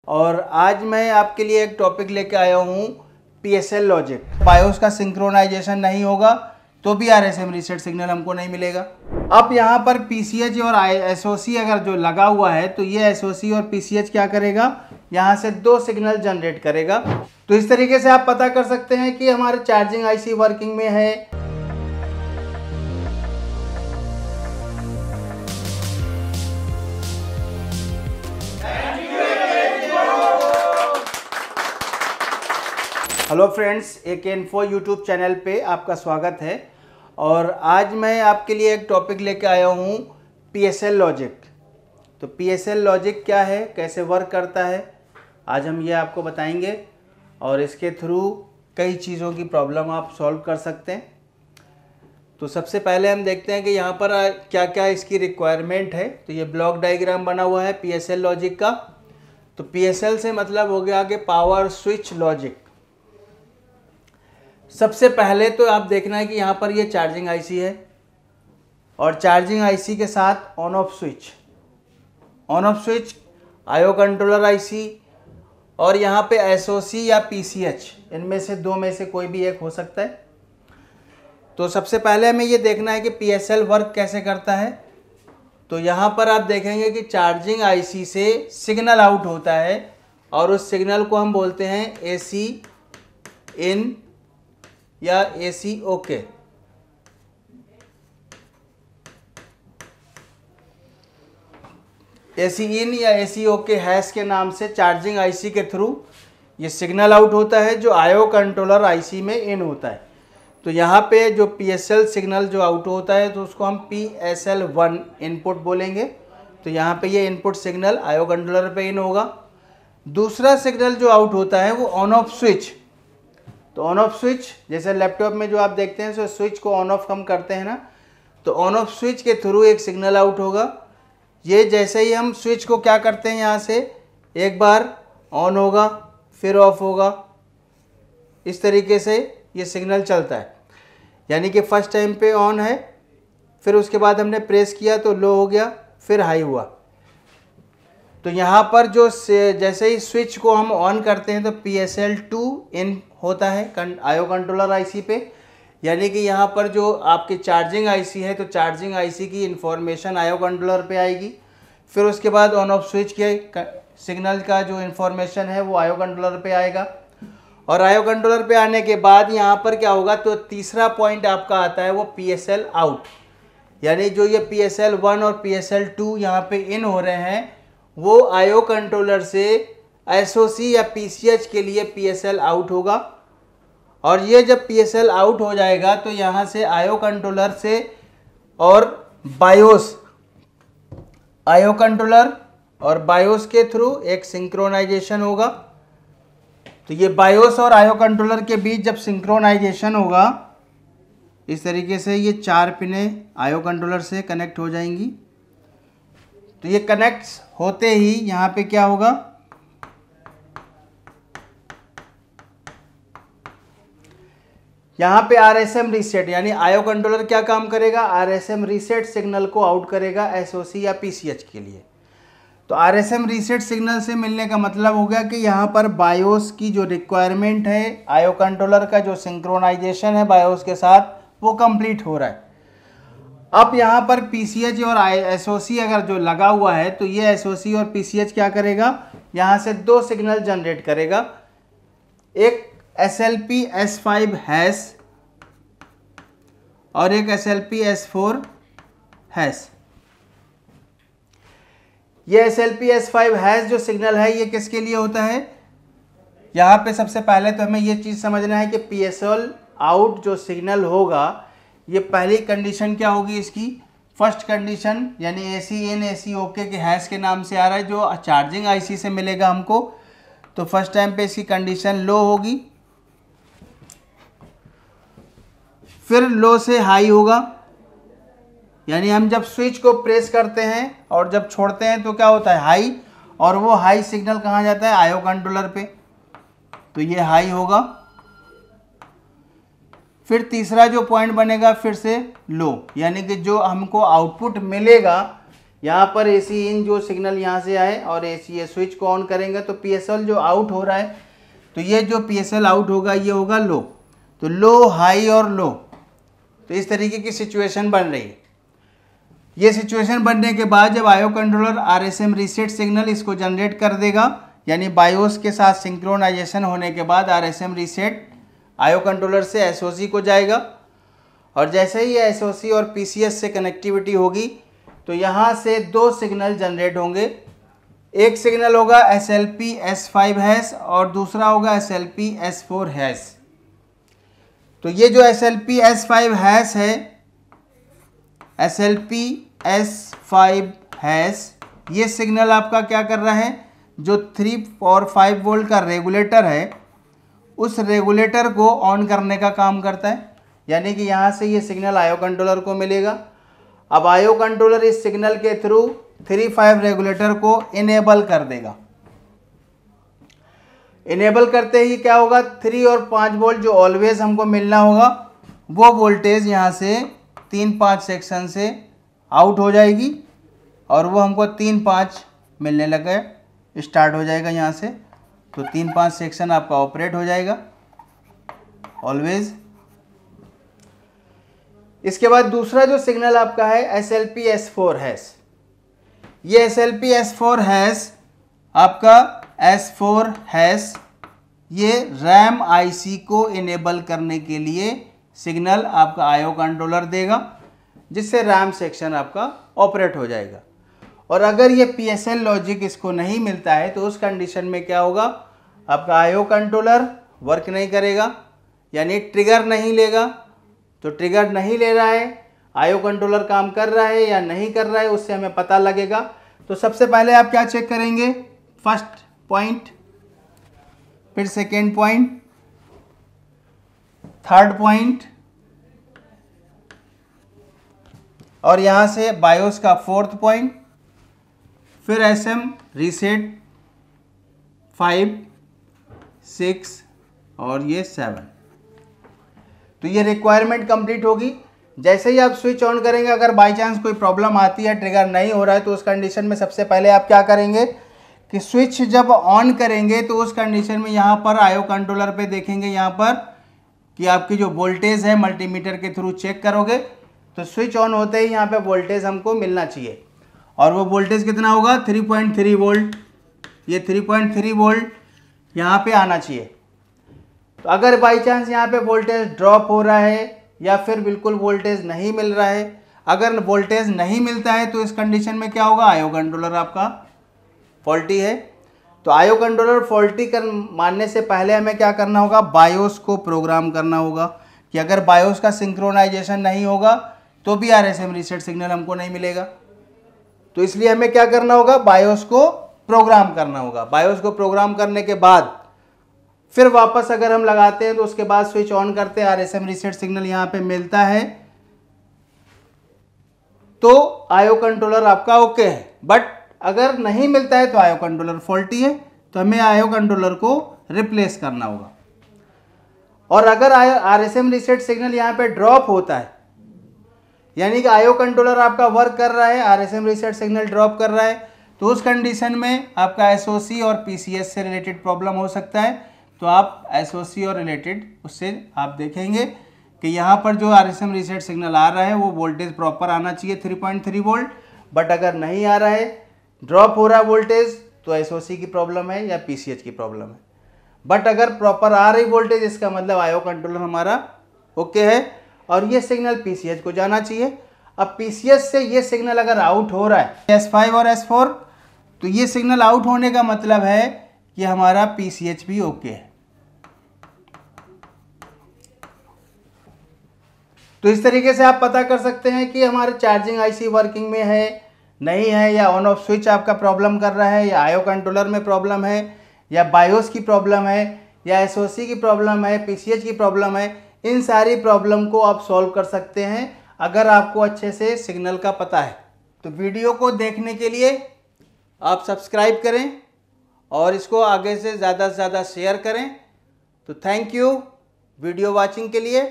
और आज मैं आपके लिए एक टॉपिक लेके आया हूँ पीएसएल लॉजिक। बायोस का सिंक्रोनाइजेशन नहीं होगा तो भी आरएसएम रीसेट सिग्नल हमको नहीं मिलेगा। अब यहाँ पर पीसीएच और एसओसी अगर जो लगा हुआ है तो ये एसओसी और पीसीएच क्या करेगा, यहाँ से दो सिग्नल जनरेट करेगा। तो इस तरीके से आप पता कर सकते हैं कि हमारे चार्जिंग आईसी वर्किंग में है। हेलो फ्रेंड्स, एक इन्फो यूट्यूब चैनल पे आपका स्वागत है। और आज मैं आपके लिए एक टॉपिक लेके आया हूँ पीएसएल लॉजिक। तो पीएसएल लॉजिक क्या है, कैसे वर्क करता है, आज हम ये आपको बताएंगे और इसके थ्रू कई चीज़ों की प्रॉब्लम आप सॉल्व कर सकते हैं। तो सबसे पहले हम देखते हैं कि यहाँ पर क्या क्या इसकी रिक्वायरमेंट है। तो ये ब्लॉक डायग्राम बना हुआ है पीएसएल लॉजिक का। तो पीएसएल से मतलब हो गया कि पावर स्विच लॉजिक। सबसे पहले तो आप देखना है कि यहाँ पर ये चार्जिंग आईसी है और चार्जिंग आईसी के साथ on off switch IO controller IC और यहाँ पे एसओसी या पीसीएच, इनमें से दो में से कोई भी एक हो सकता है। तो सबसे पहले हमें ये देखना है कि पीएसएल वर्क कैसे करता है। तो यहाँ पर आप देखेंगे कि चार्जिंग आईसी से सिग्नल आउट होता है और उस सिग्नल को हम बोलते हैं एसी इन या एसी ओके। एसी इन या एसी ओके हैश के नाम से चार्जिंग आईसी के थ्रू ये सिग्नल आउट होता है जो आईओ कंट्रोलर आईसी में इन होता है। तो यहाँ पे जो पीएसएल सिग्नल जो आउट होता है तो उसको हम PSL1 इनपुट बोलेंगे। तो यहाँ पे ये इनपुट सिग्नल आईओ कंट्रोलर पे इन होगा। दूसरा सिग्नल जो आउट होता है वो ऑन ऑफ स्विच। तो ऑन ऑफ स्विच जैसे लैपटॉप में जो आप देखते हैं, सो स्विच को ऑन ऑफ हम करते हैं ना, तो ऑन ऑफ स्विच के थ्रू एक सिग्नल आउट होगा। ये जैसे ही हम स्विच को क्या करते हैं, यहाँ से एक बार ऑन होगा फिर ऑफ होगा, इस तरीके से ये सिग्नल चलता है। यानी कि फर्स्ट टाइम पे ऑन है, फिर उसके बाद हमने प्रेस किया तो लो हो गया, फिर हाई हुआ। तो यहाँ पर जो जैसे ही स्विच को हम ऑन करते हैं तो PSL2 इन होता है आईओ कंट्रोलर आईसी पे। यानी कि यहाँ पर जो आपकी चार्जिंग आईसी है तो चार्जिंग आईसी की इंफॉर्मेशन आईओ कंट्रोलर पे आएगी। फिर उसके बाद ऑन ऑफ स्विच के सिग्नल का जो इंफॉर्मेशन है वो आईओ कंट्रोलर पे आएगा। और आईओ कंट्रोलर पे आने के बाद यहाँ पर क्या होगा, तो तीसरा पॉइंट आपका आता है वो PSL आउट। यानी जो ये PSL1 और PSL2 यहाँ पे इन हो रहे हैं वो आईओ कंट्रोलर से एसओसी या पीसीएच के लिए PSL आउट होगा। और ये जब PSL आउट हो जाएगा तो यहाँ से आईओ कंट्रोलर से और बायोस, आईओ कंट्रोलर और बायोस के थ्रू एक सिंक्रोनाइजेशन होगा। तो ये बायोस और आईओ कंट्रोलर के बीच जब सिंक्रोनाइजेशन होगा, इस तरीके से ये चार पिनें आईओ कंट्रोलर से कनेक्ट हो जाएंगी। तो ये कनेक्ट होते ही यहाँ पे क्या होगा, यहाँ पे आरएसएम रीसेट, यानी आईओ कंट्रोलर क्या काम करेगा, आरएसएम रीसेट सिग्नल को आउट करेगा एसओसी या पीसीएच के लिए। तो आरएसएम रीसेट सिग्नल से मिलने का मतलब हो गया कि यहाँ पर बायोस की जो रिक्वायरमेंट है, आईओ कंट्रोलर का जो सिंक्रोनाइजेशन है बायोस के साथ, वो कंप्लीट हो रहा है। अब यहाँ पर पीसीएच और एसओसी अगर जो लगा हुआ है तो ये एसओसी और पीसीएच क्या करेगा, यहाँ से दो सिग्नल जनरेट करेगा। एक SLP S5 हैश और एक SLP S4 हैश। ये SLP S5 हैश जो सिग्नल है ये किसके लिए होता है, यहाँ पे सबसे पहले तो हमें ये चीज़ समझना है कि PSL आउट जो सिग्नल होगा, ये पहली कंडीशन क्या होगी इसकी, फर्स्ट कंडीशन यानी एसी इन एसी ओके के हैश के नाम से आ रहा है जो चार्जिंग आईसी से मिलेगा हमको। तो फर्स्ट टाइम पे इसकी कंडीशन लो होगी, फिर लो से हाई होगा। यानी हम जब स्विच को प्रेस करते हैं और जब छोड़ते हैं तो क्या होता है, हाई, और वो हाई सिग्नल कहाँ जाता है, आईओ कंट्रोलर पे, तो ये हाई होगा। फिर तीसरा जो पॉइंट बनेगा फिर से लो, यानी कि जो हमको आउटपुट मिलेगा यहाँ पर एसी इन जो सिग्नल यहाँ से आए और एसी ये स्विच को ऑन करेंगे तो पीएसएल जो आउट हो रहा है, तो ये जो पीएसएल आउट होगा ये होगा लो। तो लो, हाई और लो, तो इस तरीके की सिचुएशन बन रही है। ये सिचुएशन बनने के बाद जब IO controller RSM reset signal इसको जनरेट कर देगा, यानी बायोस के साथ सिंक्रोनाइजेशन होने के बाद आरएसएम रीसेट आईओ कंट्रोलर से एसओसी को जाएगा, और जैसे ही एसओसी और पीसीएस से कनेक्टिविटी होगी तो यहाँ से दो सिग्नल जनरेट होंगे। एक सिग्नल होगा SLP S5 हैश और दूसरा होगा SLP S4 हैश। तो ये जो SLP S5 हैश है, SLP S5 हैश, ये सिग्नल आपका क्या कर रहा है, जो 3 और 5 वोल्ट का रेगुलेटर है उस रेगुलेटर को ऑन करने का काम करता है। यानी कि यहाँ से ये सिग्नल आईओ कंट्रोलर को मिलेगा। अब आईओ कंट्रोलर इस सिग्नल के थ्रू 3-5 रेगुलेटर को इनेबल कर देगा। इनेबल करते ही क्या होगा, 3 और 5 वोल्ट जो ऑलवेज हमको मिलना होगा वो वोल्टेज यहाँ से 3-5 सेक्शन से आउट हो जाएगी और वो हमको 3-5 मिलने लगे, स्टार्ट हो जाएगा यहाँ से। तो 3-5 सेक्शन आपका ऑपरेट हो जाएगा ऑलवेज। इसके बाद दूसरा जो सिग्नल आपका है SLP S4 हैश। ये SLP S4 हैश आपका S4 हैश ये रैम आईसी को इनेबल करने के लिए सिग्नल आपका आईओ कंट्रोलर देगा, जिससे रैम सेक्शन आपका ऑपरेट हो जाएगा। और अगर ये PSL लॉजिक इसको नहीं मिलता है तो उस कंडीशन में क्या होगा, आपका आईओ कंट्रोलर वर्क नहीं करेगा, यानी ट्रिगर नहीं लेगा। तो ट्रिगर नहीं ले रहा है, आईओ कंट्रोलर काम कर रहा है या नहीं कर रहा है, उससे हमें पता लगेगा। तो सबसे पहले आप क्या चेक करेंगे, फर्स्ट पॉइंट, फिर सेकेंड पॉइंट, थर्ड पॉइंट, और यहाँ से बायोस का फोर्थ पॉइंट, फिर एसएम रीसेट 5, 6 और ये 7। तो ये रिक्वायरमेंट कंप्लीट होगी। जैसे ही आप स्विच ऑन करेंगे, अगर बाई चांस कोई प्रॉब्लम आती है, ट्रिगर नहीं हो रहा है, तो उस कंडीशन में सबसे पहले आप क्या करेंगे कि स्विच जब ऑन करेंगे तो उस कंडीशन में यहाँ पर आईओ कंट्रोलर पे देखेंगे यहाँ पर कि आपकी जो वोल्टेज है मल्टीमीटर के थ्रू चेक करोगे तो स्विच ऑन होते ही यहाँ पे वोल्टेज हमको मिलना चाहिए, और वो वोल्टेज कितना होगा, 3.3 वोल्ट। ये 3.3 वोल्ट यहाँ पे आना चाहिए। तो अगर बाई चांस यहाँ पे वोल्टेज ड्रॉप हो रहा है या फिर बिल्कुल वोल्टेज नहीं मिल रहा है, अगर वोल्टेज नहीं मिलता है तो इस कंडीशन में क्या होगा, आईओ कंट्रोलर आपका फॉल्टी है। तो आईओ कंट्रोलर फॉल्टी मानने से पहले हमें क्या करना होगा, बायोस को प्रोग्राम करना होगा कि अगर बायोस का सिंक्रोनाइजेशन नहीं होगा तो भी आरएसएम रीसेट सिग्नल हमको नहीं मिलेगा। तो इसलिए हमें क्या करना होगा, बायोस को प्रोग्राम करना होगा। बायोस को प्रोग्राम करने के बाद फिर वापस अगर हम लगाते हैं तो उसके बाद स्विच ऑन करते हैं, आरएसएम रीसेट सिग्नल यहाँ पे मिलता है तो आईओ कंट्रोलर आपका ओके है। बट अगर नहीं मिलता है तो आईओ कंट्रोलर फॉल्टी है, तो हमें आईओ कंट्रोलर को रिप्लेस करना होगा। और अगर आरएसएम रीसेट सिग्नल यहाँ पे ड्रॉप होता है, यानी कि आईओ कंट्रोलर आपका वर्क कर रहा है, आरएसएम रीसेट सिग्नल ड्रॉप कर रहा है, तो उस कंडीशन में आपका एसओसी और पीसीएस से रिलेटेड प्रॉब्लम हो सकता है। तो आप एसओसी और रिलेटेड उससे आप देखेंगे कि यहाँ पर जो आरएसएम रीसेट सिग्नल आ रहा है वो वोल्टेज प्रॉपर आना चाहिए 3.3 वोल्ट, बट अगर नहीं आ रहा है, ड्रॉप हो रहा है वोल्टेज, तो एसओसी की प्रॉब्लम है या पीसीएच की प्रॉब्लम है। बट अगर प्रॉपर आ रही वोल्टेज, इसका मतलब आईओ कंट्रोलर हमारा ओके है और ये सिग्नल पीसीएच को जाना चाहिए। अब पीसीएच से ये सिग्नल अगर आउट हो रहा है S5 और S4, तो ये सिग्नल आउट होने का मतलब है कि हमारा पीसीएच भी ओके है। तो इस तरीके से आप पता कर सकते हैं कि हमारे चार्जिंग आईसी वर्किंग में है, नहीं है, या ऑन ऑफ स्विच आपका प्रॉब्लम कर रहा है, या आईओ कंट्रोलर में प्रॉब्लम है, या बायोस की प्रॉब्लम है, या एसओसी की प्रॉब्लम है, पीसीएच की प्रॉब्लम है। इन सारी प्रॉब्लम को आप सॉल्व कर सकते हैं अगर आपको अच्छे से सिग्नल का पता है। तो वीडियो को देखने के लिए आप सब्सक्राइब करें और इसको आगे से ज़्यादा शेयर करें। तो थैंक यू वीडियो वॉचिंग के लिए।